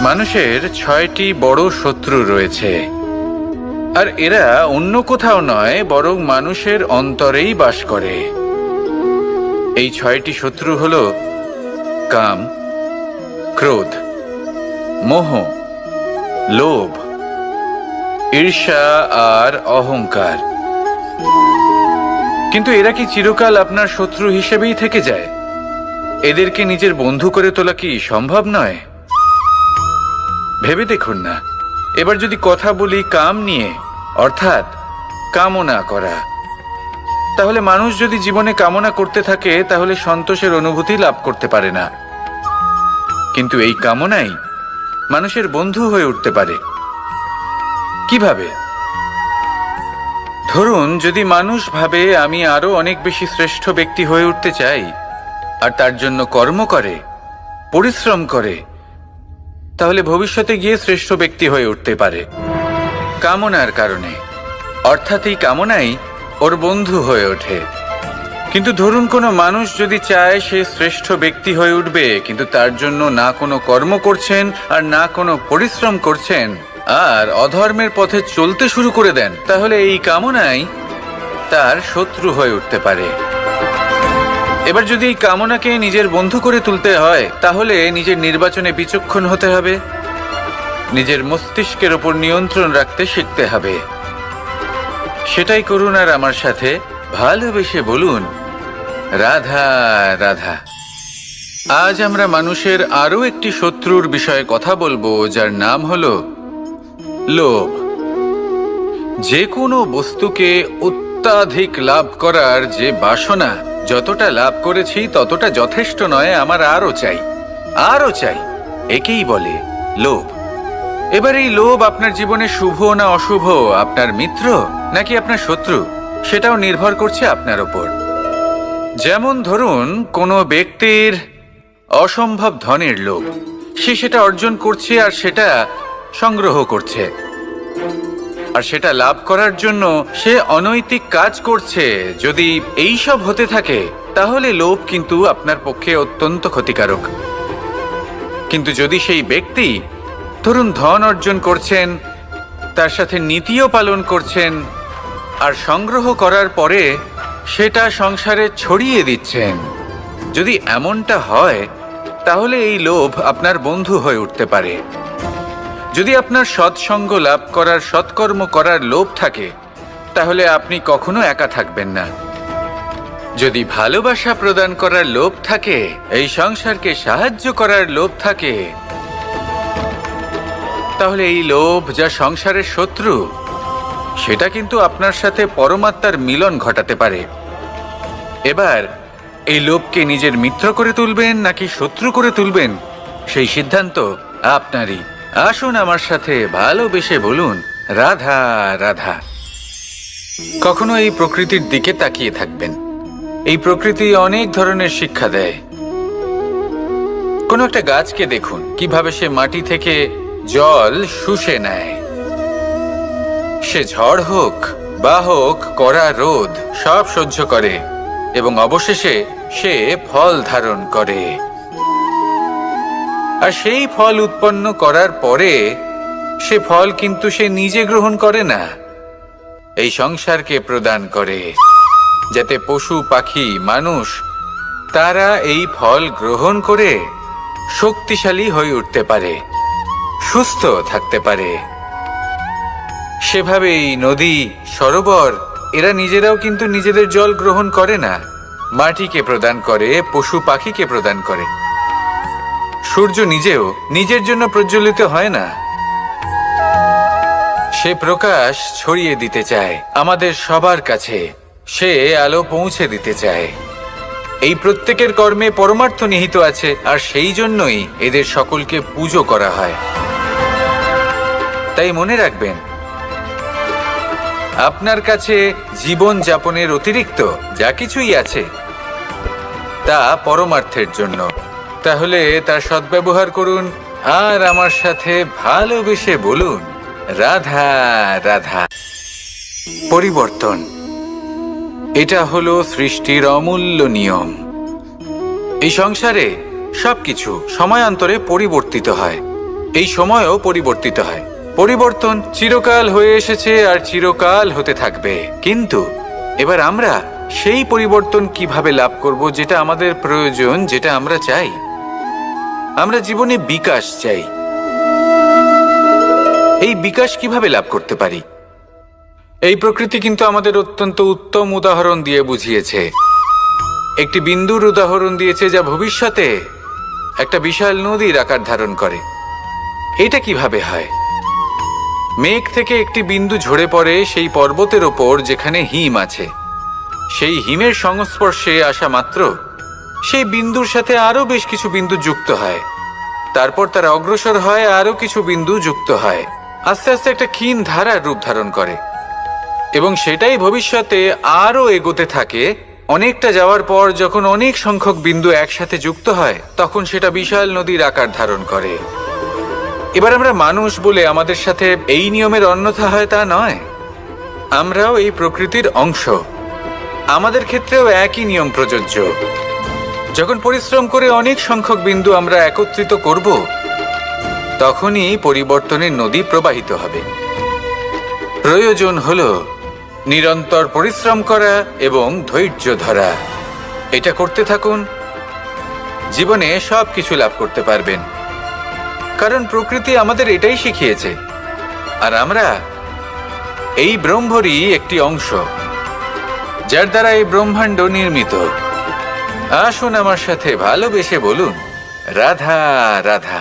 মানুষের 6টি বড় শত্রু রয়েছে, আর এরা অন্য কোথাও নয় বরং মানুষের অন্তরেই বাস করে। এই 6টি শত্রু হল কাম, ক্রোধ, মোহ, লোভ, ঈর্ষা আর অহংকার। কিন্তু এরা কি চিরকাল আপনার শত্রু হিসেবেই থেকে যায়? এদেরকে নিজের বন্ধু করে তোলা কি সম্ভব নয়? ভেবে দেখুন না। এবার যদি কথা বলি কাম নিয়ে, অর্থাৎ কামনা করা, তাহলে মানুষ যদি জীবনে কামনা করতে থাকে তাহলে সন্তোষের অনুভূতি লাভ করতে পারে না। কিন্তু এই কামনাই মানুষের বন্ধু হয়ে উঠতে পারে। কিভাবে? ধরুন, যদি মানুষ ভাবে আমি আরো অনেক বেশি শ্রেষ্ঠ ব্যক্তি হয়ে উঠতে চাই, আর তার জন্য কর্ম করে, পরিশ্রম করে, তাহলে ভবিষ্যতে গিয়ে শ্রেষ্ঠ ব্যক্তি হয়ে উঠতে পারে কামনার কারণে। অর্থাৎ এই কামনাই ওর বন্ধু হয়ে ওঠে। কিন্তু ধরুন কোনো মানুষ যদি চায় সে শ্রেষ্ঠ ব্যক্তি হয়ে উঠবে, কিন্তু তার জন্য না কোনো কর্ম করছেন আর না কোনো পরিশ্রম করছেন, আর অধর্মের পথে চলতে শুরু করে দেন, তাহলে এই কামনাই তার শত্রু হয়ে উঠতে পারে। এবার যদি এই কামনাকে নিজের বন্ধু করে তুলতে হয়, তাহলে নিজের নির্বাচনে বিচক্ষণ হতে হবে, নিজের মস্তিষ্কের ওপর নিয়ন্ত্রণ রাখতে শিখতে হবে। সেটাই করুন আর আমার সাথে ভালোবেসে বলুন, রাধা রাধা। আজ আমরা মানুষের আরো একটি শত্রুর বিষয়ে কথা বলবো, যার নাম হলো লোভ। যে কোনো বস্তুকে অত্যাধিক লাভ করার যে বাসনা, যতটা লাভ করেছি ততটা যথেষ্ট নয়, আমার আরো চাই, আরো চাই, একেই বলে লোভ। এবার এই লোভ আপনার জীবনে শুভ না অশুভ, আপনার মিত্র নাকি আপনার শত্রু, সেটাও নির্ভর করছে আপনার ওপর। যেমন ধরুন, কোনো ব্যক্তির অসম্ভব ধনের লোভ, সে সেটা অর্জন করছে আর সেটা সংগ্রহ করছে, আর সেটা লাভ করার জন্য সে অনৈতিক কাজ করছে। যদি এই সব হতে থাকে তাহলে লোভ কিন্তু আপনার পক্ষে অত্যন্ত ক্ষতিকারক। কিন্তু যদি সেই ব্যক্তি ধরুন ধন অর্জন করছেন, তার সাথে নীতিও পালন করছেন, আর সংগ্রহ করার পরে সেটা সংসারে ছড়িয়ে দিচ্ছেন, যদি এমনটা হয় তাহলে এই লোভ আপনার বন্ধু হয়ে উঠতে পারে। যদি আপনার সৎসঙ্গ লাভ করার, সৎকর্ম করার লোভ থাকে, তাহলে আপনি কখনো একা থাকবেন না। যদি ভালোবাসা প্রদান করার লোভ থাকে, এই সংসারকে সাহায্য করার লোভ থাকে, তাহলে এই লোভ যা সংসারের শত্রু, সেটা কিন্তু আপনার সাথে পরমাত্মার মিলন ঘটাতে পারে। এবার এই লোভকে নিজের মিত্র করে তুলবেন নাকি শত্রু করে তুলবেন, সেই সিদ্ধান্ত আপনারই। আসুন আমার সাথে ভালোবেসে বলুন, রাধা রাধা। কখনো এই প্রকৃতির দিকে তাকিয়ে থাকবেন। এই প্রকৃতি অনেক ধরনের শিক্ষা দেয়। কোনো একটা গাছকে দেখুন কিভাবে সে মাটি থেকে জল শুষে নেয়। সে ঝড় হোক বা হোক কড়া রোদ, সব সহ্য করে এবং অবশেষে সে ফল ধারণ করে। আর সেই ফল উৎপন্ন করার পরে সে ফল কিন্তু সে নিজে গ্রহণ করে না, এই সংসারকে প্রদান করে, যাতে পশু পাখি মানুষ তারা এই ফল গ্রহণ করে শক্তিশালী হয়ে উঠতে পারে, সুস্থ থাকতে পারে। সেভাবেই নদী, সরোবর এরা নিজেরাও কিন্তু নিজেদের জল গ্রহণ করে না, মাটিকে প্রদান করে, পশু পাখিকে প্রদান করে। সূর্য নিজেও নিজের জন্য প্রজ্বলিত হয় না, সে প্রকাশ ছড়িয়ে দিতে চায় আমাদের সবার কাছে, সে আলো পৌঁছে দিতে চায়। এই প্রত্যেকের কর্মে পরমার্থ নিহিত আছে, আর সেই জন্যই এদের সকলকে পুজো করা হয়। তাই মনে রাখবেন, আপনার কাছে জীবন যাপনের অতিরিক্ত যা কিছুই আছে তা পরমার্থের জন্য। তাহলে তার সদ্ব্যবহার করুন আর আমার সাথে ভালোবেসে বলুন, রাধা রাধা। পরিবর্তন, এটা হলো সৃষ্টির অমূল্য নিয়ম। এই সংসারে সবকিছু সময়ান্তরে পরিবর্তিত হয়, এই সময়ও পরিবর্তিত হয়। পরিবর্তন চিরকাল হয়ে এসেছে আর চিরকাল হতে থাকবে, কিন্তু এবার আমরা সেই পরিবর্তন কিভাবে লাভ করব যেটা আমাদের প্রয়োজন, যেটা আমরা চাই। আমরা জীবনে বিকাশ চাই। এই বিকাশ কিভাবে লাভ করতে পারি? এই প্রকৃতি কিন্তু আমাদের অত্যন্ত উত্তম উদাহরণ দিয়ে বুঝিয়েছে। একটি বিন্দুর উদাহরণ দিয়েছে যা ভবিষ্যতে একটা বিশাল নদীর আকার ধারণ করে। এটা কিভাবে হয়? মেঘ থেকে একটি বিন্দু ঝরে পড়ে সেই পর্বতের ওপর যেখানে হিম আছে। সেই হিমের সংস্পর্শে আসা মাত্র সেই বিন্দুর সাথে আরো বেশ কিছু বিন্দু যুক্ত হয়। তারপর তারা অগ্রসর হয়, আরো কিছু বিন্দু যুক্ত হয়, আস্তে আস্তে একটা ক্ষীণ ধারার রূপ ধারণ করে এবং সেটাই ভবিষ্যতে আরো এগোতে থাকে। অনেকটা যাওয়ার পর যখন অনেক সংখ্যক বিন্দু একসাথে যুক্ত হয়, তখন সেটা বিশাল নদীর আকার ধারণ করে। এবার আমরা মানুষ বলে আমাদের সাথে এই নিয়মের অন্যথা হয় তা নয়। আমরাও এই প্রকৃতির অংশ। আমাদের ক্ষেত্রেও একই নিয়ম প্রযোজ্য। যখন পরিশ্রম করে অনেক সংখ্যক বিন্দু আমরা একত্রিত করব, তখনই পরিবর্তনের নদী প্রবাহিত হবে। প্রয়োজন হলো নিরন্তর পরিশ্রম করা এবং ধৈর্য ধরা। এটা করতে থাকুন, জীবনে সবকিছু লাভ করতে পারবেন। কারণ প্রকৃতি আমাদের এটাই শিখিয়েছে, আর আমরা এই ব্রহ্মরই একটি অংশ, যার দ্বারা এই ব্রহ্মাণ্ড নির্মিত। আসুন আমার সাথে ভালোবেসে বলুন, রাধা রাধা।